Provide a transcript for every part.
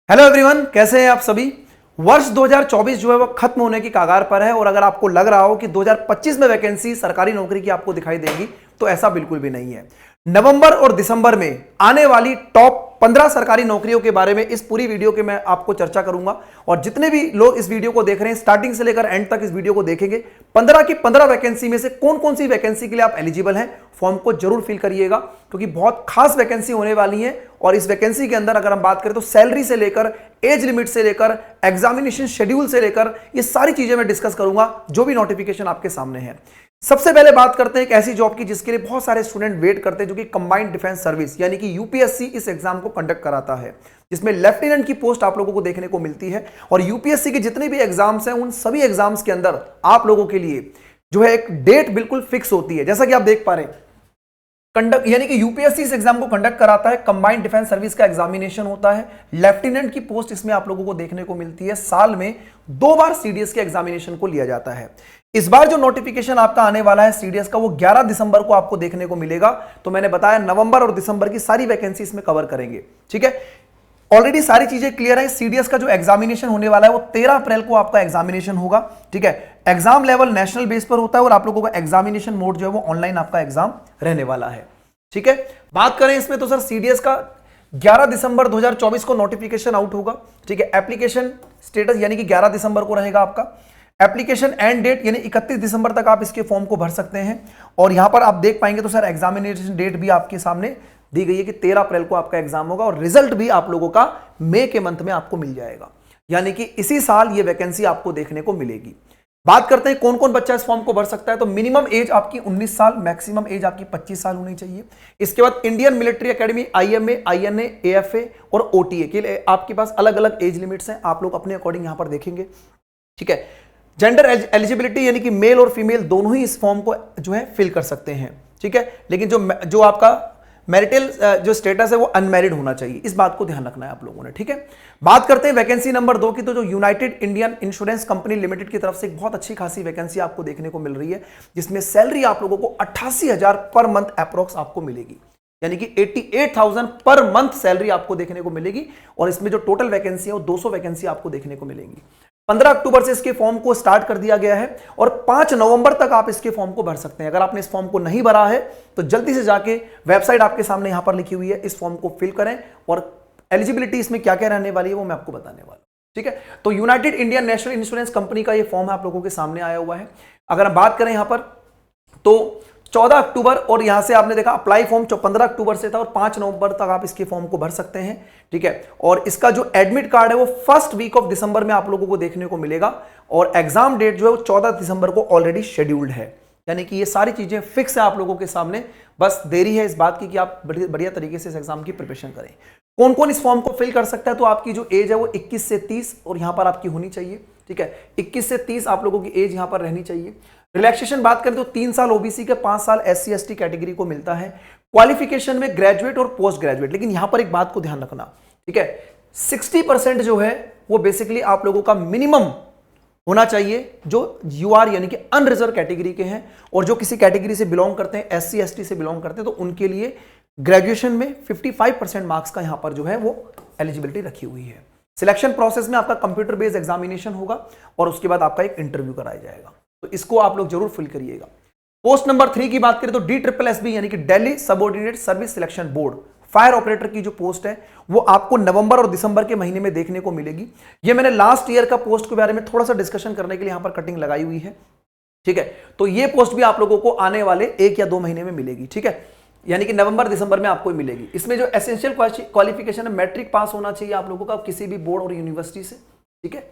Hello everyone, कैसे हैं आप सभी। वर्ष 2024 जो है वो खत्म होने की कगार पर है और अगर आपको लग रहा हो कि 2025 में वैकेंसी सरकारी नौकरी की आपको दिखाई देगी तो ऐसा बिल्कुल भी नहीं है। नवंबर और दिसंबर में आने वाली टॉप 15 सरकारी नौकरियों के बारे में इस पूरी वीडियो के मैं आपको चर्चा करूंगा और जितने भी लोग इस वीडियो को देख रहे हैं स्टार्टिंग से लेकर एंड तक इस वीडियो को देखेंगे 15 की 15 वैकेंसी में से कौन कौन सी वैकेंसी के लिए आप एलिजिबल हैं फॉर्म को जरूर फिल करिएगा क्योंकि बहुत खास वैकेंसी होने वाली है। और इस वैकेंसी के अंदर अगर हम बात करें तो सैलरी से लेकर एज लिमिट से लेकर एग्जामिनेशन शेड्यूल से लेकर ये सारी चीजें मैं डिस्कस करूंगा जो भी नोटिफिकेशन आपके सामने है। सबसे पहले बात करते हैं एक ऐसी जॉब की जिसके लिए बहुत सारे स्टूडेंट वेट करते हैं जो कि कंबाइंड डिफेंस सर्विस यानी कि यूपीएससी इस एग्जाम को कंडक्ट कराता है जिसमें लेफ्टिनेंट की पोस्ट आप लोगों को देखने को मिलती है। और यूपीएससी के जितने भी एग्जाम्स हैं उन सभी एग्जाम्स के अंदर आप लोगों के लिए जो है एक डेट बिल्कुल फिक्स होती है। जैसा कि आप देख पा रहे हैं कंडक्ट यानी कि यूपीएससी इस एग्जाम को कंडक्ट कराता है, कंबाइंड डिफेंस सर्विस का एग्जामिनेशन होता है, लेफ्टिनेंट की पोस्ट इसमें आप लोगों को देखने को मिलती है, साल में 2 बार सीडीएस के एग्जामिनेशन को लिया जाता है। इस बार जो नोटिफिकेशन आपका आने वाला है सीडीएस का वो 11 दिसंबर को आपको देखने को मिलेगा। तो मैंने बताया नवंबर और दिसंबर की सारी वैकेंसी इसमें कवर करेंगे, ठीक है। ऑलरेडी सारी चीजें क्लियर है। सीडीएस का जो एग्जामिनेशन होने वाला है वो 13 अप्रैल को आपका एग्जामिनेशन होगा, ठीक है। एग्जाम लेवल नेशनल बेस पर होता है और आप लोगों का एग्जामिनेशन मोड जो है वो ऑनलाइन आपका एग्जाम रहने वाला है, ठीक है। बात करें इसमें तो सर सीडीएस का 11 दिसंबर 2024 को नोटिफिकेशन आउट होगा, ठीक है। एप्लीकेशन स्टेटस यानी कि 11 दिसंबर को रहेगा आपका। एप्लीकेशन एंड डेट यानी 31 दिसंबर तक आप इसके फॉर्म को भर सकते हैं। और यहां पर आप देख पाएंगे तो सर एग्जामिनेशन डेट भी आपके सामने दी गई है कि 13 अप्रैल को आपका एग्जाम होगा और रिजल्ट भी आप लोगों का मई के मंथ में आपको मिल जाएगा, यानी कि इसी साल ये वैकेंसी आपको देखने को मिलेगी। बात करते हैं कौन कौन बच्चा इस फॉर्म को भर सकता है। तो मिनिमम एज आपकी 19 साल, मैक्सिमम एज आपकी 25 साल होनी चाहिए। इसके बाद Indian military academy, IMA, INA, AFA और ओटीए के लिए आपके पास अलग अलग एज लिमिट्स हैं, आप लोग अपने अकॉर्डिंग यहां पर देखेंगे, ठीक है। जेंडर एलिजिबिलिटी यानी कि मेल और फीमेल दोनों ही इस फॉर्म को जो है फिल कर सकते हैं, ठीक है। लेकिन जो आपका मैरिटल जो स्टेटस है वो अनमैरिड होना चाहिए, इस बात को ध्यान रखना है आप लोगों ने, ठीक है। बात करते हैं वैकेंसी नंबर 2 की। तो जो United Indian insurance company limited की तरफ से एक बहुत अच्छी खासी वैकेंसी आपको देखने को मिल रही है जिसमें सैलरी आप लोगों को 88,000 पर मंथ अप्रोक्स आपको मिलेगी, यानी कि 88,000 पर मंथ सैलरी आपको देखने को मिलेगी। और इसमें जो टोटल वैकेंसी है वो 200 वैकेंसी आपको देखने को मिलेंगी। 15 अक्टूबर से इसके फॉर्म को स्टार्ट कर दिया गया है और 5 नवंबर तक आप इसके फॉर्म को भर सकते हैं। अगर आपने इस फॉर्म को नहीं भरा है तो जल्दी से जाके वेबसाइट आपके सामने यहां पर लिखी हुई है, इस फॉर्म को फिल करें और एलिजिबिलिटी इसमें क्या क्या रहने वाली है वो मैं आपको बताने वाला हूं, ठीक है। तो United Indian national insurance company का ये फॉर्म आप लोगों के सामने आया हुआ है। अगर हम बात करें यहां पर तो 14 अक्टूबर और यहां से आपने देखा अप्लाई फॉर्म 15 अक्टूबर से था और 5 नवंबर तक आप इसके फॉर्म को भर सकते हैं, ठीक है। और इसका जो एडमिट कार्ड है वो फर्स्ट वीक ऑफ दिसंबर में आप लोगों को देखने को मिलेगा और एग्जाम डेट जो है वो 14 दिसंबर को ऑलरेडी शेड्यूल्ड है, यानी कि ये सारी चीजें फिक्स है आप लोगों के सामने। बस देरी है इस बात की कि आप बढ़िया तरीके से इस एग्जाम की प्रिपरेशन करें। कौन कौन इस फॉर्म को फिल कर सकता है। तो आपकी जो एज है वो 21 से 30 और यहां पर आपकी होनी चाहिए, ठीक है। 21 से 30 आप लोगों की एज यहां पर रहनी चाहिए। रिलैक्सेशन बात करें तो 3 साल ओबीसी के, 5 साल एससी एसटी कैटेगरी को मिलता है। क्वालिफिकेशन में ग्रेजुएट और पोस्ट ग्रेजुएट, लेकिन यहां पर एक बात को ध्यान रखना, ठीक है। 60% जो है वो बेसिकली आप लोगों का मिनिमम होना चाहिए जो यूआर यानी कि अनरिजर्व कैटेगरी के हैं और जो किसी कैटेगरी से बिलोंग करते हैं, एससी एसटी से बिलोंग करते हैं, तो उनके लिए ग्रेजुएशन में 55% मार्क्स का यहां पर जो है वो एलिजिबिलिटी रखी हुई है। सिलेक्शन प्रोसेस में आपका कंप्यूटर बेस्ड एग्जामिनेशन होगा और उसके बाद आपका एक इंटरव्यू कराया जाएगा, तो इसको आप लोग जरूर फिल करिएगा। पोस्ट नंबर 3 की बात करें तो DSSB यानी कि Delhi subordinate service selection board fire operator की जो पोस्ट है वो आपको नवंबर और दिसंबर के महीने में देखने को मिलेगी। ये मैंने लास्ट ईयर का पोस्ट के बारे में थोड़ा सा डिस्कशन करने के लिए यहां पर कटिंग लगाई हुई है, ठीक है। तो ये पोस्ट भी आप लोगों को आने वाले 1 या 2 महीने में मिलेगी, ठीक है, यानी कि नवंबर दिसंबर में आपको मिलेगी। इसमें जो एसेंशियल क्वालिफिकेशन है मैट्रिक पास होना चाहिए आप लोगों का किसी भी बोर्ड और यूनिवर्सिटी से, ठीक है।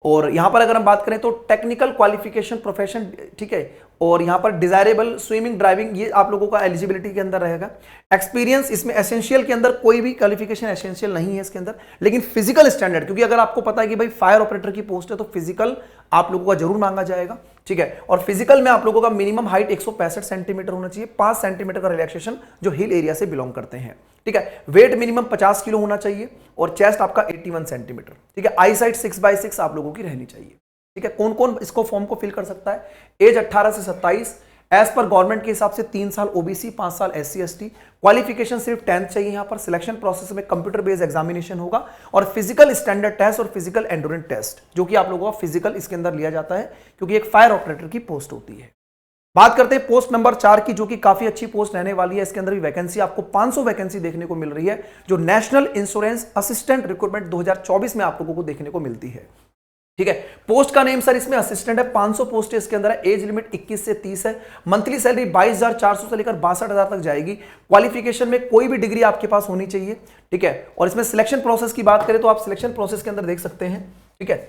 और यहां पर अगर हम बात करें तो टेक्निकल क्वालिफिकेशन प्रोफेशन, ठीक है। और यहां पर डिजायरेबल स्विमिंग ड्राइविंग ये आप लोगों का एलिजिबिलिटी के अंदर रहेगा। एक्सपीरियंस इसमें एसेंशियल के अंदर कोई भी क्वालिफिकेशन एसेंशियल नहीं है इसके अंदर, लेकिन फिजिकल स्टैंडर्ड, क्योंकि अगर आपको पता है कि भाई फायर ऑपरेटर की पोस्ट है तो फिजिकल आप लोगों का जरूर मांगा जाएगा, ठीक है। और फिजिकल में आप लोगों का मिनिमम हाइट 165 सेंटीमीटर होना चाहिए, 5 सेंटीमीटर का रिलैक्सेशन जो हिल एरिया से बिलोंग करते हैं, ठीक है। वेट मिनिमम 50 किलो होना चाहिए और चेस्ट आपका 81 सेंटीमीटर, ठीक है। आई साइट 6/6 आप लोगों की रहनी चाहिए, ठीक है। कौन कौन इसको फॉर्म को फिल कर सकता है। एज 18 से 27, एज पर गवर्नमेंट के हिसाब से 3 साल ओबीसी, 5 साल एससी एसटी, क्वालिफिकेशन सिर्फ 10th चाहिए। यहां पर सिलेक्शन प्रोसेस में कंप्यूटर बेस्ड एग्जामिनेशन होगा और फिजिकल स्टैंडर्ड टेस्ट और फिजिकल एंडोरेंस टेस्ट, जो कि आप लोगों का फिजिकल इसके अंदर लिया जाता है क्योंकि एक फायर ऑपरेटर की पोस्ट होती है। बात करते हैं पोस्ट नंबर 4 की, जो कि काफी अच्छी पोस्ट रहने वाली है। इसके अंदर भी वैकेंसी आपको 500 वैकेंसी देखने को मिल रही है, जो नेशनल इंश्योरेंस असिस्टेंट रिक्रूटमेंट 2024 में आप लोगों को देखने को मिलती है। ठीक है, पोस्ट का नेम सर इसमें असिस्टेंट है। 500 पोस्ट इसके अंदर है। एज लिमिट 21 से 30 है। मंथली सैलरी 22,400 से लेकर 62,000 तक जाएगी। क्वालिफिकेशन में कोई भी डिग्री आपके पास होनी चाहिए। ठीक है, और इसमें सिलेक्शन प्रोसेस की बात करें तो आप सिलेक्शन प्रोसेस के अंदर देख सकते हैं। ठीक है,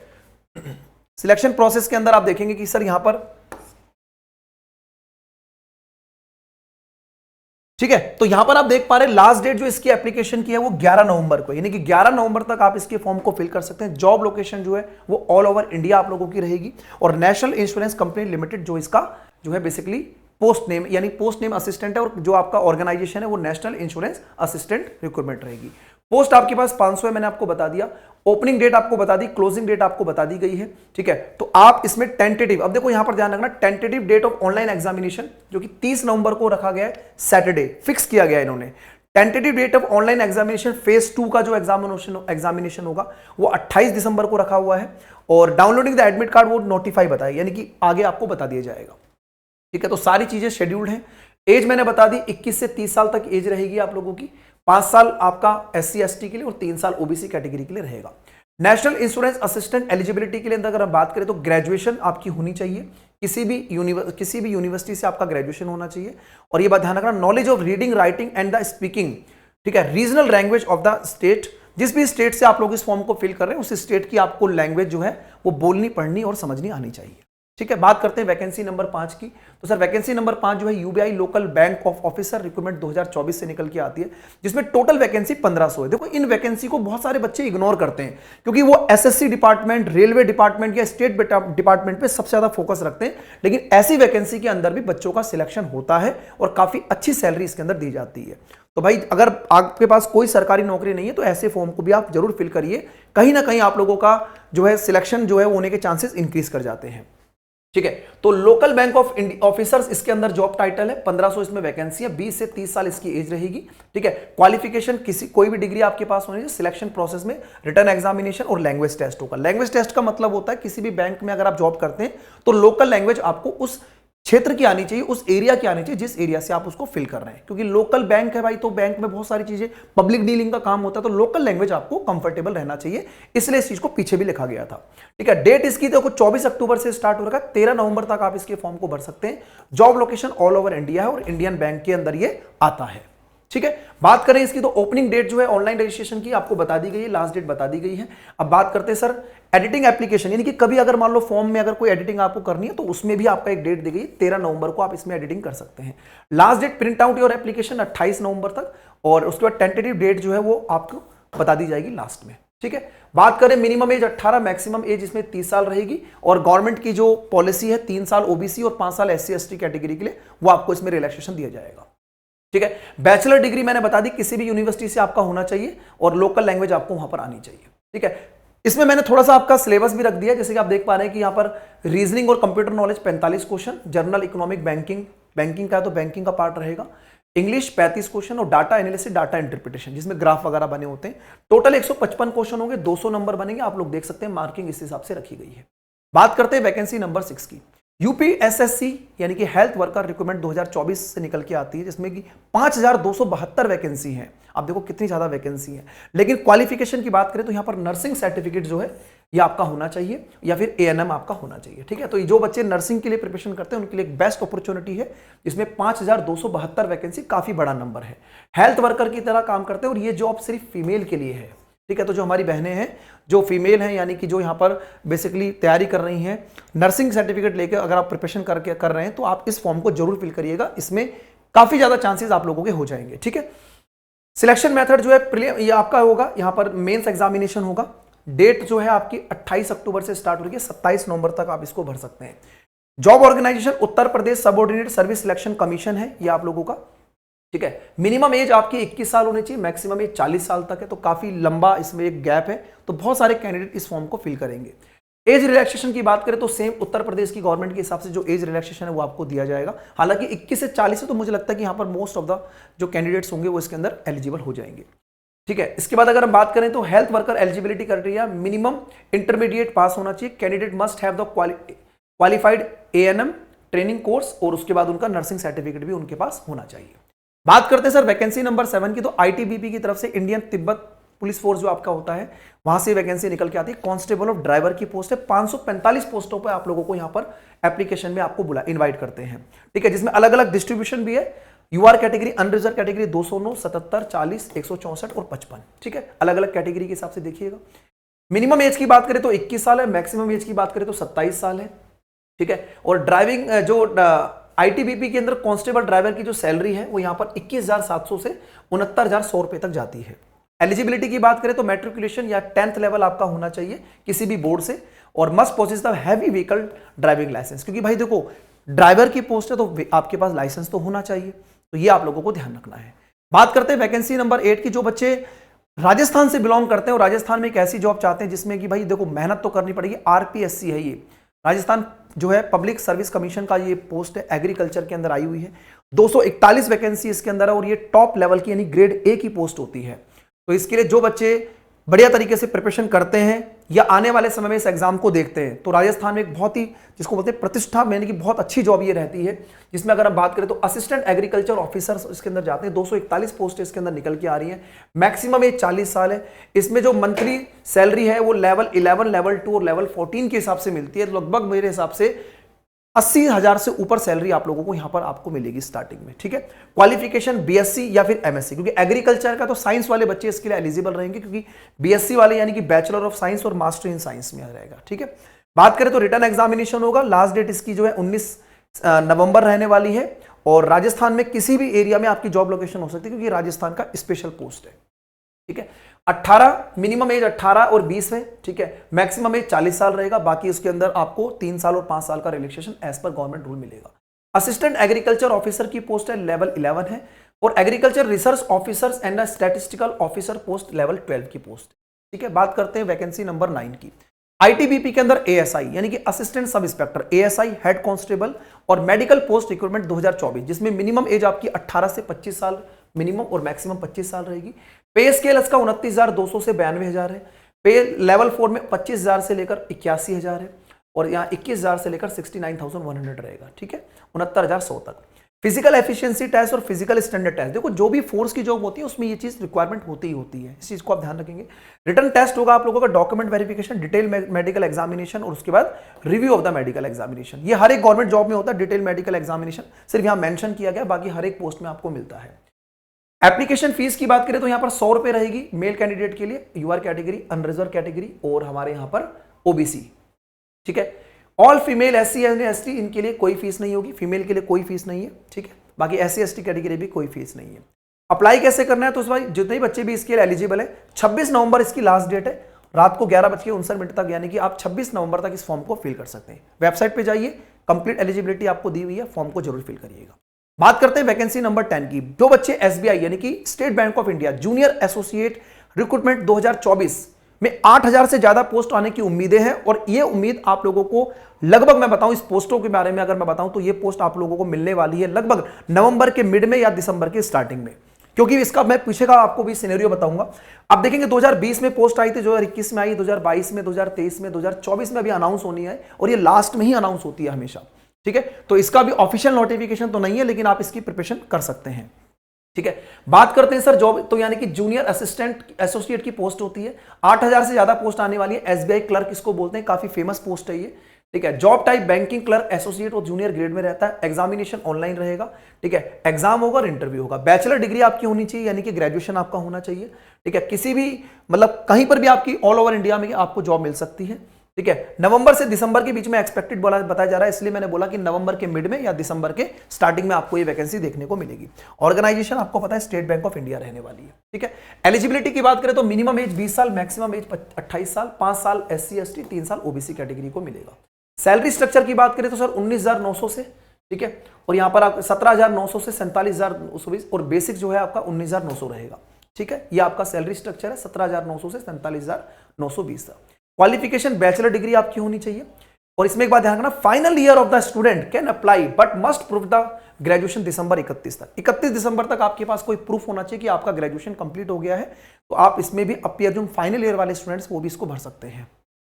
सिलेक्शन प्रोसेस के अंदर आप देखेंगे कि सर यहां पर, ठीक है, तो यहां पर आप देख पा रहे हैं लास्ट डेट जो इसकी एप्लीकेशन की है वो 11 नवंबर को, यानी कि 11 नवंबर तक आप इसके फॉर्म को फिल कर सकते हैं। जॉब लोकेशन जो है वो ऑल ओवर इंडिया आप लोगों की रहेगी और नेशनल इंश्योरेंस कंपनी लिमिटेड जो इसका जो है बेसिकली पोस्ट नेम, यानी पोस्ट नेम असिस्टेंट है और जो आपका ऑर्गेनाइजेशन है वो नेशनल इंश्योरेंस असिस्टेंट रिक्रूटमेंट रहेगी। पोस्ट आपके पास 500 है, मैंने आपको बता दिया। ओपनिंग डेट आपको बता दी, क्लोजिंग डेट आपको बता दी गई है। ठीक है, तो आप इसमें टेंटेटिव, अब देखो यहां पर ध्यान रखना, tentative date of online examination जो कि 30 नवंबर को रखा गया है, सैटरडे फिक्स किया गया है इन्होंने। Tentative date of online examination phase 2 का जो एग्जामिनेशन होगा वो 28 दिसंबर को रखा हुआ है और डाउनलोडिंग द एडमिट कार्ड वो नोटिफाई बताया, यानी कि आगे आपको बता दिया जाएगा। ठीक है, तो सारी चीजें शेड्यूल्ड हैं। एज मैंने बता दी 21 से 30 साल तक एज रहेगी आप लोगों की। 5 साल आपका एससी एसटी के लिए और 3 साल ओबीसी कैटेगरी के लिए रहेगा। नेशनल इंश्योरेंस असिस्टेंट एलिजिबिलिटी के लिए अगर हम बात करें तो ग्रेजुएशन आपकी होनी चाहिए, किसी भी यूनिवर्सिटी से आपका ग्रेजुएशन होना चाहिए। और ये बात ध्यान रखना, knowledge of reading, writing and the speaking, ठीक है, regional language of the state, जिस भी स्टेट से आप लोग इस फॉर्म को फिल कर रहे हैं उस स्टेट की आपको लैंग्वेज जो है वो बोलनी, पढ़नी और समझनी आनी चाहिए। ठीक है, बात करते हैं वैकेंसी नंबर 5 की। तो सर वैकेंसी नंबर 5 जो है UBI local bank of officer recruitment 2024 से निकल के आती है, जिसमें टोटल वैकेंसी 1500 है। देखो इन वैकेंसी को बहुत सारे बच्चे इग्नोर करते हैं क्योंकि वो एसएससी डिपार्टमेंट, रेलवे डिपार्टमेंट या स्टेट डिपार्टमेंट पे सबसे ज्यादा फोकस रखते हैं, लेकिन ऐसी वैकेंसी के अंदर भी बच्चों का सिलेक्शन होता है और काफी अच्छी सैलरी इसके अंदर दी जाती है। तो भाई अगर आपके पास कोई सरकारी नौकरी नहीं है तो ऐसे फॉर्म को भी आप जरूर फिल करिए, कहीं ना कहीं आप लोगों का जो है सिलेक्शन जो है होने के चांसेस इंक्रीज कर जाते हैं। ठीक है, तो लोकल बैंक ऑफ ऑफिसर्स इसके अंदर जॉब टाइटल है, 1500 इसमें वैकेंसी है, 20 से 30 साल इसकी एज रहेगी। ठीक है, क्वालिफिकेशन कोई भी डिग्री आपके पास होनी चाहिए। सिलेक्शन प्रोसेस में रिटर्न एग्जामिनेशन और लैंग्वेज टेस्ट होगा। लैंग्वेज टेस्ट का मतलब होता है किसी भी बैंक में अगर आप जॉब करते हैं तो लोकल लैंग्वेज आपको उस क्षेत्र की आनी चाहिए, उस एरिया की आनी चाहिए जिस एरिया से आप उसको फिल कर रहे हैं, क्योंकि लोकल बैंक है भाई, तो बैंक में बहुत सारी चीजें पब्लिक डीलिंग का काम होता है, तो लोकल लैंग्वेज आपको कंफर्टेबल रहना चाहिए, इसलिए इस चीज को पीछे भी लिखा गया था। ठीक है, डेट इसकी देखो 24 अक्टूबर से स्टार्ट हो रहा है, 13 नवंबर तक आप इसके फॉर्म को भर सकते हैं। Job location all over India है और इंडियन बैंक के अंदर ये आता है। ठीक है, बात करें इसकी तो ओपनिंग डेट जो है ऑनलाइन रजिस्ट्रेशन की आपको बता दी गई है, लास्ट डेट बता दी गई है। अब बात करते हैं सर एडिटिंग एप्लीकेशन, यानी कि कभी अगर मान लो फॉर्म में अगर कोई एडिटिंग आपको करनी है तो उसमें भी आपका एक डेट दी गई है, 13 नवंबर को आप इसमें एडिटिंग कर सकते हैं। Last date print out your application 28 नवंबर तक और उसके बाद टेंटेटिव डेट जो है वो आपको बता दी जाएगी लास्ट में। ठीक है, बात करें मिनिमम एज 18, मैक्सिमम एज इसमें 30 साल रहेगी और गवर्नमेंट की जो पॉलिसी है 3 साल ओबीसी और 5 साल एससी एसटी कैटेगरी के लिए वो आपको इसमें रिलैक्सेशन दिया जाएगा। ठीक है, बैचलर डिग्री मैंने बता दी किसी भी यूनिवर्सिटी से आपका होना चाहिए और लोकल लैंग्वेज आपको वहां पर आनी चाहिए। ठीक है, इसमें मैंने थोड़ा सा आपका सिलेबस भी रख दिया, जैसे कि आप देख पा रहे हैं कि यहां पर रीजनिंग और computer knowledge 45 question, general economic banking का तो बैंकिंग का पार्ट रहेगा, इंग्लिश 35 क्वेश्चन और डाटा एनालिसिस, डाटा इंटरप्रिटेशन जिसमें ग्राफ वगैरह बने होते हैं। टोटल 155 क्वेश्चन होंगे, 200 नंबर बनेंगे, आप लोग देख सकते हैं मार्किंग इस हिसाब से रखी गई है। बात करते हैं वैकेंसी नंबर 6 की। यूपीएसएससी यानी कि हेल्थ वर्कर रिक्रूटमेंट 2024 से निकल के आती है, जिसमें कि 5272 वैकेंसी है। आप देखो कितनी ज्यादा वैकेंसी है, लेकिन क्वालिफिकेशन की बात करें तो यहां पर नर्सिंग सर्टिफिकेट जो है ये आपका होना चाहिए या फिर एएनएम आपका होना चाहिए। ठीक है, तो जो बच्चे नर्सिंग के लिए प्रिपरेशन करते हैं उनके लिए एक बेस्ट अपॉर्चुनिटी है, जिसमें 5272 वैकेंसी काफी बड़ा नंबर है। हेल्थ वर्कर की तरह काम करते हैं और ये जॉब सिर्फ फीमेल के लिए है। ठीक है, तो जो हमारी बहनें हैं जो फीमेल हैं, यानी कि जो यहाँ पर बेसिकली तैयारी कर रही हैं नर्सिंग सर्टिफिकेट लेकर अगर आप प्रिपरेशन कर रहे हैं तो आप इस फॉर्म को जरूर फिल करिएगा, इसमें काफी ज्यादा चांसेस आप लोगों के हो जाएंगे। ठीक है, सिलेक्शन मेथड जो है ये आपका होगा, यहाँ पर मेंस एग्जामिनेशन होगा। डेट जो है आपकी 28 अक्टूबर से स्टार्ट हो रही है, 27 नवंबर तक आप इसको भर सकते हैं। Job organisation Uttar Pradesh subordinate service selection commission है ये आप लोगों का। ठीक है, मिनिमम एज आपकी 21 साल होनी चाहिए, मैक्सिमम एज 40 साल तक है, तो काफी लंबा इसमें एक गैप है, तो बहुत सारे कैंडिडेट इस फॉर्म को फिल करेंगे। एज रिलैक्सेशन की बात करें तो सेम उत्तर प्रदेश की गवर्नमेंट के हिसाब से जो एज रिलैक्सेशन है वो आपको दिया जाएगा। हालांकि 21 से 40 है, तो मुझे लगता है कि यहां पर मोस्ट ऑफ द जो कैंडिडेट्स होंगे वो इसके अंदर एलिजिबल हो जाएंगे। ठीक है, इसके बाद अगर हम बात करें तो health worker eligibility criteria, minimum intermediate pass होना चाहिए। Candidate must have the qualified ANM training course और उसके बाद उनका नर्सिंग सर्टिफिकेट भी उनके पास होना चाहिए। बात करते हैं सर वैकेंसी नंबर 7 की, तो आईटीबीपी की तरफ से इंडियन तिब्बत पुलिस फोर्स जो आपका होता है वहां से वैकेंसी निकल के आती है। कांस्टेबल ऑफ ड्राइवर की पोस्ट है, 545 पोस्टों पर आप लोगों को यहां पर एप्लीकेशन में आपको इनवाइट करते हैं। ठीक है, जिसमें अलग अलग डिस्ट्रीब्यूशन भी है। यूआर कैटेगरी, अनरिजर्व कैटेगरी 209, 77, 40, 164 और 55। ठीक है, अलग अलग कैटेगरी के हिसाब से देखिएगा। मिनिमम एज की बात करें तो 21 साल है, मैक्सिमम एज की बात करें तो 27 साल है। ठीक है, और ड्राइविंग जो आईटीबीपी के अंदर कांस्टेबल ड्राइवर की जो सैलरी है वो यहां पर 21,700 से 69,100 रुपए तक जाती है। एलिजिबिलिटी की बात करें तो मैट्रिकुलेशन या 10th लेवल आपका होना चाहिए किसी भी बोर्ड से, और must possess the heavy vehicle driving licence, क्योंकि भाई देखो ड्राइवर की पोस्ट है तो आपके पास लाइसेंस तो होना चाहिए, तो ये आप लोगों को ध्यान रखना है। बात करते हैं वैकेंसी नंबर 8 की, जो बच्चे राजस्थान से बिलोंग करते हैं और राजस्थान में एक ऐसी जॉब चाहते हैं जिसमें कि भाई देखो मेहनत तो करनी पड़ेगी। आरपीएससी है ये, राजस्थान जो है पब्लिक सर्विस कमीशन का ये पोस्ट है, एग्रीकल्चर के अंदर आई हुई है। 241 वैकेंसी इसके अंदर है और ये टॉप लेवल की यानी ग्रेड ए की पोस्ट होती है। तो इसके लिए जो बच्चे बढ़िया तरीके से प्रिपरेशन करते हैं या आने वाले समय में इस एग्जाम को देखते हैं तो राजस्थान में एक बहुत ही जिसको बोलते हैं प्रतिष्ठा यानी कि बहुत अच्छी जॉब ये रहती है, जिसमें अगर हम बात करें तो असिस्टेंट एग्रीकल्चर ऑफिसर इसके अंदर जाते हैं। 241 पोस्ट इसके अंदर निकल के आ रही है। मैक्सिमम एज 40 साल है। इसमें जो मंथली सैलरी है वो लेवल 11, लेवल 2 और लेवल 14 के हिसाब से मिलती है। लगभग मेरे हिसाब से 80,000 से ऊपर सैलरी आप लोगों को यहां पर आपको मिलेगी स्टार्टिंग में। ठीक है, क्वालिफिकेशन बीएससी या फिर एमएससी, क्योंकि एग्रीकल्चर का तो साइंस वाले बच्चे इसके लिए एलिजिबल रहेंगे, क्योंकि बीएससी वाले यानी कि बैचलर ऑफ साइंस और मास्टर इन साइंस में रहेगा। ठीक है, बात करें तो रिटर्न एग्जामिनेशन होगा। लास्ट डेट इसकी जो है 19 नवंबर रहने वाली है और राजस्थान में किसी भी एरिया में आपकी जॉब लोकेशन हो सकती है, क्योंकि राजस्थान का स्पेशल पोस्ट है। ठीक है, 18 मिनिमम एज 18 और 20 है। ठीक है, मैक्सिमम एज 40 साल रहेगा। बाकी उसके अंदर आपको 3 साल और 5 साल का रिलैक्सेशन एज पर गवर्नमेंट रूल मिलेगा। असिस्टेंट एग्रीकल्चर ऑफिसर की पोस्ट है, लेवल 11 है, और agriculture research officers and statistical officer post level 12 की पोस्ट। ठीक है, बात करते हैं वैकेंसी नंबर 9 की। आईटीबीपी के अंदर एएसआई यानी कि assistant sub inspector, ASI, head constable और मेडिकल पोस्ट रिक्रूटमेंट 2024, जिसमें मिनिमम एज आपकी 18 से 25 साल मिनिमम और मैक्सिमम 25 साल रहेगी। पे स्केल इसका 29,200 से 92,000 है। पे लेवल 4 में 25,000 से लेकर 81,000 है और यहाँ 21,000 से लेकर 69,100 रहेगा। ठीक है, 69,100 तक। फिजिकल एफिशिएंसी टेस्ट और फिजिकल स्टैंडर्ड टेस्ट, देखो जो भी फोर्स की जॉब होती है उसमें ये चीज रिक्वायरमेंट होती ही होती है, इस चीज को आप ध्यान रखेंगे। रिटर्न टेस्ट होगा आप लोगों का, document verification, detail medical examination और उसके बाद review of the medical examination. ये हर एक गवर्नमेंट जॉब में होता है डिटेल मेडिकल एग्जामिनेशन, सिर्फ यहाँ मेंशन किया गया, बाकी हर एक पोस्ट में आपको मिलता है। एप्लीकेशन फीस की बात करें तो यहां पर 100 रुपए रहेगी मेल कैंडिडेट के लिए, यूआर कैटेगरी, अनरिजर्व कैटेगरी और हमारे यहां पर ओबीसी। ठीक है, all female SC and ST इनके लिए कोई फीस नहीं होगी, फीमेल के लिए कोई फीस नहीं है। ठीक है, बाकी एससी एसटी कैटेगरी भी कोई फीस नहीं है। अप्लाई कैसे करना है तो भाई जितने भी बच्चे भी इसके लिए एलिजिबल है, 26 नवंबर इसकी लास्ट डेट है, रात को 11:59 तक, यानी कि आप 26 नवंबर तक इस फॉर्म को फिल कर सकते हैं। वेबसाइट पे जाइए, कंप्लीट एलिजिबिलिटी आपको दी हुई है, फॉर्म को जरूर फिल करिएगा। बात करते हैं वैकेंसी नंबर 10 की। जो बच्चे एसबीआई यानी कि state bank of India junior associate recruitment 2024 में 8,000 से ज्यादा पोस्ट आने की उम्मीदें हैं, और ये उम्मीद आप लोगों को लगभग, मैं बताऊं इस पोस्टों के बारे में अगर मैं बताऊं तो ये पोस्ट आप लोगों को मिलने वाली है लगभग नवंबर के मिड में या दिसंबर के स्टार्टिंग में, क्योंकि इसका मैं पीछे का आपको भी सिनेरियो बताऊंगा। आप देखेंगे 2020 में पोस्ट आई थी, 2021 में आई, 2022 में, 2023 में, 2024 में अभी अनाउंस होनी है, और ये लास्ट में ही अनाउंस होती है हमेशा। ठीक है, तो इसका भी ऑफिशियल नोटिफिकेशन तो नहीं है, लेकिन आप इसकी प्रिपरेशन कर सकते हैं। ठीक है, बात करते हैं सर जॉब, तो यानी कि जूनियर असिस्टेंट एसोसिएट की पोस्ट होती है, 8,000 से ज्यादा पोस्ट आने वाली है। एसबीआई क्लर्क इसको बोलते हैं, काफी फेमस पोस्ट है ये। ठीक है, job type banking clerk associate और जूनियर ग्रेड में रहता है। एग्जामिनेशन ऑनलाइन रहेगा। ठीक है, एग्जाम होगा और इंटरव्यू होगा। बैचलर डिग्री आपकी होनी चाहिए, यानी कि ग्रेजुएशन आपका होना चाहिए। ठीक है, किसी भी मतलब कहीं पर भी आपकी ऑल ओवर इंडिया में आपको जॉब मिल सकती है। ठीक है, नवंबर से दिसंबर के बीच में एक्सपेक्टेड बताया जा रहा है, इसलिए मैंने बोला कि नवंबर के मिड में या दिसंबर के स्टार्टिंग में आपको ये वैकेंसी देखने को मिलेगी। ऑर्गेनाइजेशन आपको पता है स्टेट बैंक ऑफ इंडिया रहने वाली है। ठीक है, एलिजिबिलिटी की बात करें तो मिनिमम एज 20 साल, मैक्सिमम एज 28 साल, 5 साल एससी एसटी, 3 साल ओबीसी कैटेगरी को मिलेगा। सैलरी स्ट्रक्चर की बात करें तो सर 19,900 से, ठीक है, और यहां पर आप 17,900 से 47,920, और बेसिक जो है आपका 19,900 रहेगा। ठीक है, ये आपका सैलरी स्ट्रक्चर है, 17,900 से 47,920 तक। क्वालिफिकेशन बैचलर डिग्री आपकी होनी चाहिए। और इसमें एक बात ध्यान रखना, final year of the student can apply but must prove the graduation December 31 तक। 31 दिसंबर तक आपके पास कोई प्रूफ होना चाहिए कि आपका ग्रेजुएशन कंप्लीट हो गया है। तो आप इसमें भी अपीयर जो फाइनल ईयर वाले स्टूडेंट्स वो भी इसको भर सकते हैं।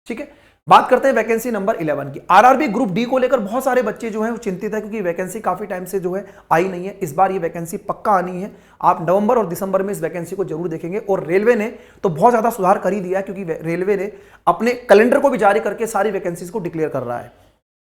ठीक है, बात करते हैं वैकेंसी नंबर 11 की। आरआरबी ग्रुप डी को लेकर बहुत सारे बच्चे जो हैं वो चिंतित है, क्योंकि वैकेंसी काफी टाइम से जो है आई नहीं है। इस बार ये वैकेंसी पक्का आनी है। आप नवंबर और दिसंबर में इस वैकेंसी को जरूर देखेंगे। और रेलवे ने तो बहुत ज्यादा सुधार कर ही दिया है, क्योंकि रेलवे ने अपने कैलेंडर को भी जारी करके सारी वैकेंसीज को डिक्लेयर कर रहा है।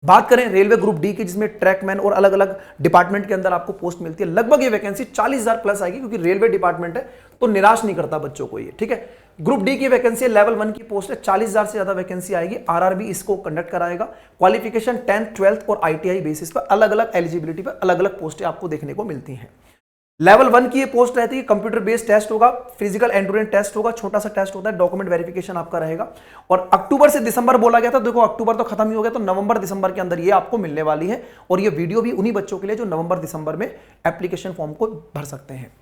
बात करें रेलवे ग्रुप डी की, जिसमें ट्रैकमैन और अलग अलग डिपार्टमेंट के अंदर आपको पोस्ट मिलती है, लगभग ये वैकेंसी 40,000 प्लस आएगी, क्योंकि रेलवे डिपार्टमेंट है तो निराश नहीं करता बच्चों को ये। ठीक है, ग्रुप डी की वैकेंसी लेवल 1 की पोस्ट है, 40,000 से ज्यादा वैकेंसी आएगी। आरआरबी इसको कंडक्ट कराएगा। क्वालिफिकेशन 10th 12th और आईटीआई बेसिस पर अलग अलग एलिजिबिलिटी पर अलग अलग पोस्टें आपको देखने को मिलती हैं। लेवल 1 की ये पोस्ट रहती है, कंप्यूटर बेस्ड टेस्ट होगा, फिजिकल एंड्योरेंस टेस्ट होगा, छोटा सा टेस्ट होता है, डॉक्यूमेंट वेरिफिकेशन आपका रहेगा। और अक्टूबर से दिसंबर बोला गया था, देखो अक्टूबर तो खत्म ही हो गया, तो नवंबर दिसंबर के अंदर ये आपको मिलने वाली है। और ये वीडियो भी उन्हीं बच्चों के लिए जो नवंबर दिसंबर में एप्लीकेशन फॉर्म को भर सकते हैं।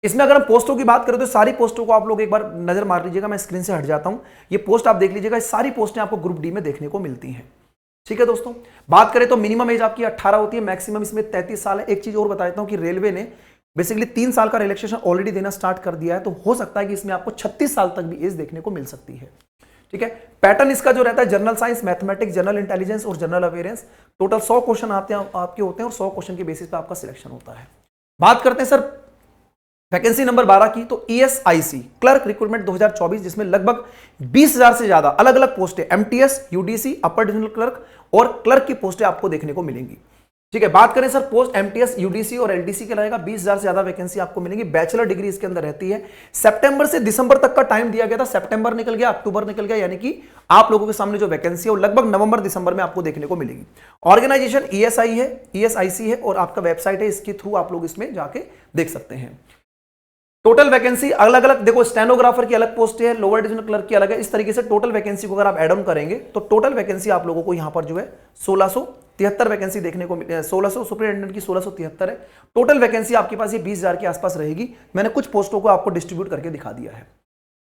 इसमें अगर हम पोस्टों की बात करें तो सारी पोस्टों को आप लोग एक बार नजर मार लीजिएगा। मैं स्क्रीन से हट जाता हूं, ये पोस्ट आप देख लीजिएगा। सारी पोस्टें आपको ग्रुप डी में देखने को मिलती हैं। ठीक है दोस्तों, बात करें तो मिनिमम एज आपकी 18 होती है, मैक्सिमम इसमें 33 साल है। एक चीज और बता देता हूं कि रेलवे ने बेसिकली 3 साल का रिलैक्सेशन ऑलरेडी देना स्टार्ट कर दिया है, तो हो सकता है कि इसमें आपको 36 साल तक भी एज देखने को मिल सकती है। ठीक है, पैटर्न इसका जो रहता है, general science, mathematics, general intelligence और जनरल अवेयरेंस, टोटल 100 क्वेश्चन आपके होते हैं और 100 क्वेश्चन के बेसिस पे आपका सिलेक्शन होता है। बात करते हैं सर वैकेंसी नंबर 12 की, तो ईएसआईसी क्लर्क रिक्रूटमेंट 2024, जिसमें लगभग 20,000 से ज्यादा अलग अलग पोस्टें, एमटीएस, यूडीसी, अपर डिविजनल क्लर्क और क्लर्क की पोस्टें आपको देखने को मिलेंगी। ठीक है, बात करें सर पोस्ट एमटीएस, यूडीसी और एलडीसी के रहेगा, 20,000 से ज्यादा वैकेंसी आपको मिलेंगी। बैचलर डिग्री इसके अंदर रहती है। सितंबर से दिसंबर तक का टाइम दिया गया था, सितंबर निकल गया, अक्टूबर निकल गया, यानी कि आप लोगों के सामने जो वैकेंसी है वो लगभग नवंबर दिसंबर में आपको देखने को मिलेगी। ऑर्गेनाइजेशन ईएसआईसी है और आपका वेबसाइट है, इसके थ्रू आप लोग इसमें जाके देख सकते हैं। टोटल वैकेंसी अलग अलग, देखो स्टेनोग्राफर की अलग पोस्ट है, लोअर डिविजनल क्लर्क की अलग है। इस तरीके से टोटल वैकेंसी को अगर आप एड ऑन करेंगे तो टोटल वैकेंसी आप लोगों को यहां पर जो है 1673 वैकेंसी देखने को 1600 सुपरिटेंडेंट की 1673 है। टोटल वैकेंसी आपके पास ये 20,000 के आसपास रहेगी। मैंने कुछ पोस्टों को आपको डिस्ट्रीब्यूट करके दिखा दिया है।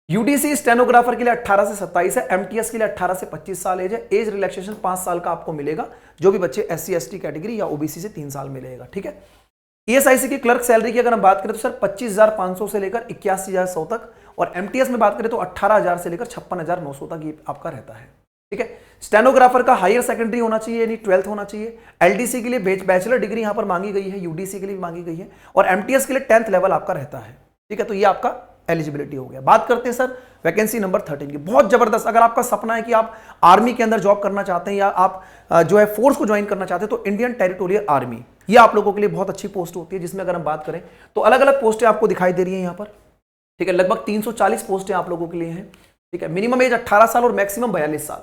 यूडीसी स्टेनोग्राफर के लिए 18 से 27 है, एमटीएस के लिए 18 से 25 साल एज है। एज रिलैक्सेशन 5 साल का आपको मिलेगा, जो भी बच्चे SC ST कैटेगरी या ओबीसी से 3 साल मिलेगा। ठीक है, ईएसआईसी की क्लर्क सैलरी की अगर हम बात करें तो सर 25,500 से लेकर 81,100 तक, और एमटीएस में बात करें तो 18,000 से लेकर 56,900 तक ये आपका रहता है। ठीक है, स्टेनोग्राफर का हायर सेकेंडरी होना चाहिए, यानी 12th होना चाहिए। एलडीसी के लिए बैचलर डिग्री यहां पर मांगी गई है, यूडीसी के लिए मांगी गई है, और एमटीएस के लिए 10th लेवल आपका रहता है। ठीक है, तो ये आपका एलिजिबिलिटी हो गया। बात करते हैं सर वैकेंसी नंबर 13 की। बहुत जबरदस्त, अगर आपका सपना है कि आप आर्मी के अंदर जॉब करना चाहते हैं या आप जो है फोर्स को ज्वाइन करना चाहते हैं, तो इंडियन टेरिटोरियल आर्मी ये आप लोगों के लिए बहुत अच्छी पोस्ट होती है, जिसमें अगर हम बात करें तो अलग अलग पोस्टें आपको दिखाई दे रही हैं यहां पर। ठीक है, लगभग 340 पोस्टें आप लोगों के लिए हैं। ठीक है, मिनिमम एज 18 साल और मैक्सिमम 42 साल।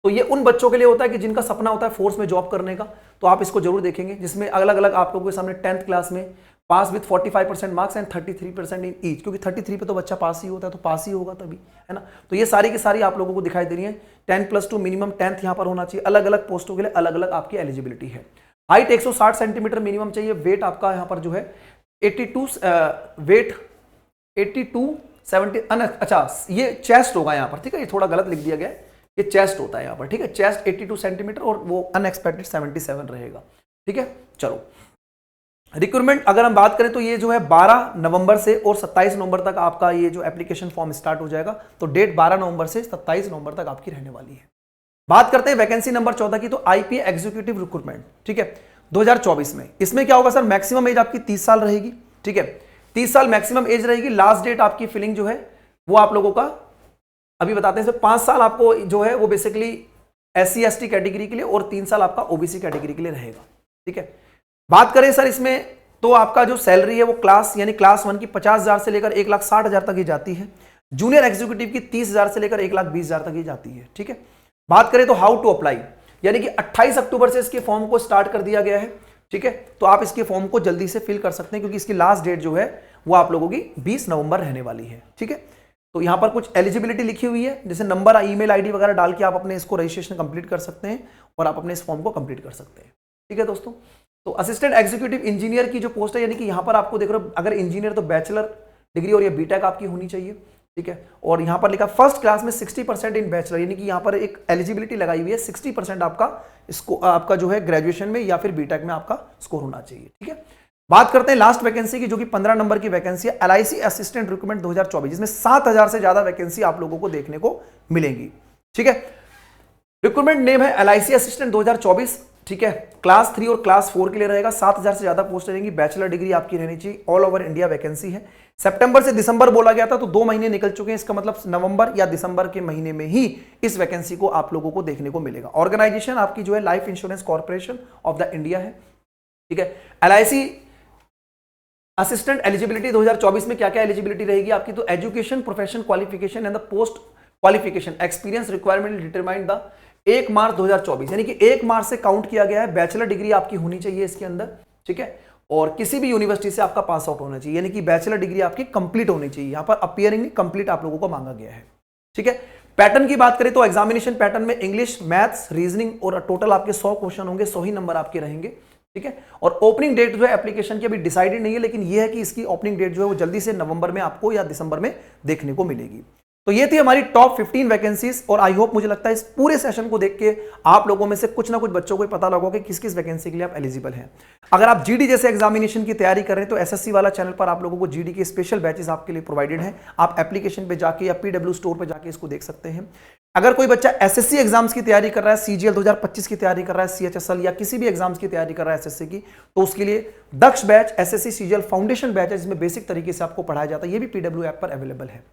तो ये उन बच्चों के लिए होता है कि जिनका सपना होता है फोर्स में जॉब करने का, तो आप इसको जरूर देखेंगे, जिसमें अलग अलग आप लोगों के सामने 10th क्लास में pass with 45% marks and 33% in each, क्योंकि 33 पे तो बच्चा पास ही होता है, तो पास ही होगा तभी, है ना। तो ये सारी की सारी आप लोगों को दिखाई दे रही है। 10+2 मिनिमम 10th यहां पर होना चाहिए। अलग अलग पोस्टों के लिए अलग अलग आपकी एलिजिबिलिटी है। हाइट 160 सेंटीमीटर मिनिमम चाहिए। वेट आपका यहां पर जो है 82 अच्छा ये चेस्ट होगा यहां पर। ठीक है, ये थोड़ा गलत लिख दिया गया है, ये चेस्ट होता है यहां पर। ठीक है, चेस्ट 82 सेंटीमीटर और वो अनएक्सपेक्टेड 77 रहेगा। ठीक है, चलो रिक्रूटमेंट अगर हम बात करें तो ये जो है 12 नवंबर से और 27 नवंबर तक आपका ये जो एप्लीकेशन फॉर्म स्टार्ट हो जाएगा। तो डेट 12 नवंबर से 27 नवंबर तक आपकी रहने वाली है। बात करते हैं वैकेंसी नंबर 14 की, तो आईपीए एग्जीक्यूटिव रिक्रूटमेंट। ठीक है, 2024 में इसमें क्या होगा सर, मैक्सिमम एज आपकी 30 साल रहेगी। ठीक है, 30 साल मैक्सिमम एज रहेगी। लास्ट डेट आपकी फिलिंग जो है वो आप लोगों का अभी बताते हैं। 5 साल आपको जो है वो बेसिकली SC ST कैटेगरी के लिए और 3 साल आपका ओबीसी कैटेगरी के लिए रहेगा। ठीक है, बात करें सर इसमें तो आपका जो सैलरी है वो क्लास यानी क्लास 1 की 50,000 से लेकर 1,60,000 तक ही जाती है। जूनियर एग्जीक्यूटिव की 30,000 से लेकर 1,20,000 तक ही जाती है। ठीक है, बात करें तो हाउ टू अप्लाई, यानी कि 28 अक्टूबर से इसके फॉर्म को स्टार्ट कर दिया गया है। ठीक है, तो आप इसके फॉर्म को जल्दी से फिल कर सकते हैं, क्योंकि इसकी लास्ट डेट जो है वो आप लोगों की 20 नवंबर रहने वाली है। ठीक है, तो यहां पर कुछ एलिजिबिलिटी लिखी हुई है, जैसे नंबर, ईमेल आईडी वगैरह डाल के आप अपने इसको रजिस्ट्रेशन कंप्लीट कर सकते हैं और आप अपने इस फॉर्म को कंप्लीट कर सकते हैं। ठीक है दोस्तों, तो असिस्टेंट एग्जीक्यूटिव इंजीनियर की जो पोस्ट है, यानी कि यहां पर आपको देख रहे हो, अगर इंजीनियर तो बैचलर डिग्री और ये बीटेक आपकी होनी चाहिए। ठीक है। और यहां पर लिखा फर्स्ट क्लास में 60% इन बैचलर, यानी कि यहां पर एक एलिजिबिलिटी लगाई हुई है, 60% आपका जो है ग्रेजुएशन में या फिर बीटेक में आपका स्कोर होना चाहिए। ठीक है। बात करते हैं लास्ट वैकेंसी की, जो कि 15 नंबर की वैकेंसी है, LIC असिस्टेंट रिक्रूटमेंट 2024, जिसमें 7000 से ज्यादा वैकेंसी आप लोगों को देखने को मिलेंगी। ठीक है। रिक्रूटमेंट नेम है LIC असिस्टेंट 2024। ठीक है। क्लास 3 और क्लास 4 के लिए रहेगा, 7000 से ज्यादा पोस्ट रहेंगी, बैचलर डिग्री आपकी रहनी चाहिए, ऑल ओवर इंडिया वैकेंसी है। सितंबर से दिसंबर बोला गया था, तो 2 महीने निकल चुके हैं, इसका मतलब नवंबर या दिसंबर के महीने में ही इस वैकेंसी को आप लोगों को देखने को मिलेगा। ऑर्गेनाइजेशन आपकी जो है life insurance corporation of the India है। ठीक है। LIC असिस्टेंट एलिजिबिलिटी 2024 में क्या क्या एलिजिबिलिटी रहेगी आपकी, तो education, profession, qualification and the post qualification experience requirement determined the 1 मार्च 2024, यानी कि 1 मार्च से काउंट किया गया है। बैचलर डिग्री आपकी होनी चाहिए इसके अंदर। ठीक है। और किसी भी यूनिवर्सिटी से आपका पास आउट होना चाहिए, यानी कि बैचलर डिग्री आपकी कंप्लीट होनी चाहिए। यहां पर अपीयरिंग कंप्लीट आप लोगों को मांगा गया है। ठीक है। पैटर्न की बात करें तो एग्जामिनेशन पैटर्न में इंग्लिश, मैथ्स, रीजनिंग और टोटल आपके 100 क्वेश्चन होंगे, 100 ही नंबर आपके रहेंगे। ठीक है। और ओपनिंग डेट जो है एप्लीकेशन की अभी डिसाइडेड नहीं है, लेकिन यह है कि इसकी ओपनिंग डेट जो है वो जल्दी से नवंबर में आपको या दिसंबर में देखने को मिलेगी। तो ये थी हमारी टॉप 15 वैकेंसीज, और आई होप, मुझे लगता है इस पूरे सेशन को देख के आप लोगों में से कुछ ना कुछ बच्चों को पता लगा कि किस किस वैकेंसी के लिए आप एलिजिबल हैं। अगर आप जीडी जैसे एग्जामिनेशन की तैयारी कर रहे हैं तो एसएससी वाला चैनल पर आप लोगों को जीडी के स्पेशल बैचेस आपके लिए प्रोवाइडेड हैं। आप एप्लीकेशन पे जाके या पीडब्ल्यू स्टोर पे जाके इसको देख सकते हैं। अगर कोई बच्चा एसएससी एग्जाम्स की तैयारी कर रहा है, सीजीएल 2025 की तैयारी कर रहा है, सीएचएसएल या किसी भी एग्जाम्स की तैयारी कर रहा है एसएससी की, तो उसके लिए Daksh batch, SSC CGL foundation batch है, जिसमें बेसिक तरीके से आपको पढ़ाया जाता है। ये भी पीडब्ल्यू ऐप पर अवेलेबल है।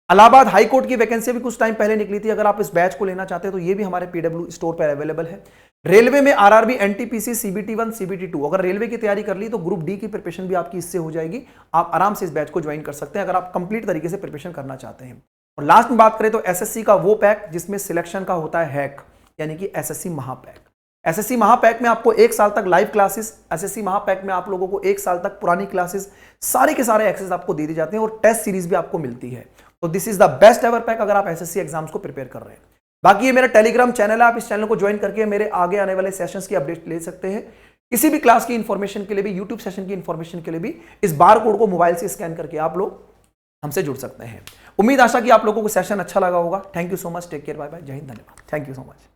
इलाहाबाद हाई कोर्ट की वैकेंसी भी कुछ टाइम पहले निकली थी, अगर आप इस बैच को लेना चाहते हैं तो ये भी हमारे पीडब्ल्यू स्टोर पर अवेलेबल है। रेलवे में आरआरबी, एनटीपीसी, सीबीटी 1, सीबीटी 2, अगर रेलवे की तैयारी कर ली तो ग्रुप डी की प्रिपरेशन भी आपकी इससे हो जाएगी। आप आराम से इस बैच को ज्वाइन कर सकते हैं अगर आप कंप्लीट तरीके से प्रिपरेशन करना चाहते हैं। और लास्ट में बात करें तो एसएससी का वो पैक जिसमें सिलेक्शन का होता है हैक, यानी कि एसएससी महापैक। एसएससी महापैक में आपको 1 साल तक लाइव क्लासेस, एसएससी महापैक में आप लोगों को 1 साल तक पुरानी क्लासेस, सारे के सारे एक्सेस आपको दे दी जाते हैं और टेस्ट सीरीज भी आपको मिलती है। तो this is the best ever pack अगर आप एसएससी एग्जाम्स को प्रिपेयर कर रहे हैं। बाकी ये मेरा टेलीग्राम चैनल है, आप इस चैनल को ज्वाइन करके मेरे आगे आने वाले सेशंस की अपडेट ले सकते हैं। किसी भी क्लास की इंफॉर्मेशन के लिए भी, यूट्यूब सेशन की इंफॉर्मेशन के लिए भी इस बार कोड को मोबाइल से स्कैन करके आप लोग हमसे जुड़ सकते हैं। उम्मीद आशा कि आप लोगों को सेशन अच्छा लगा होगा। Thank you so much, take care, bye bye, Jai Hind, धन्यवाद, थैंक यू सो मच।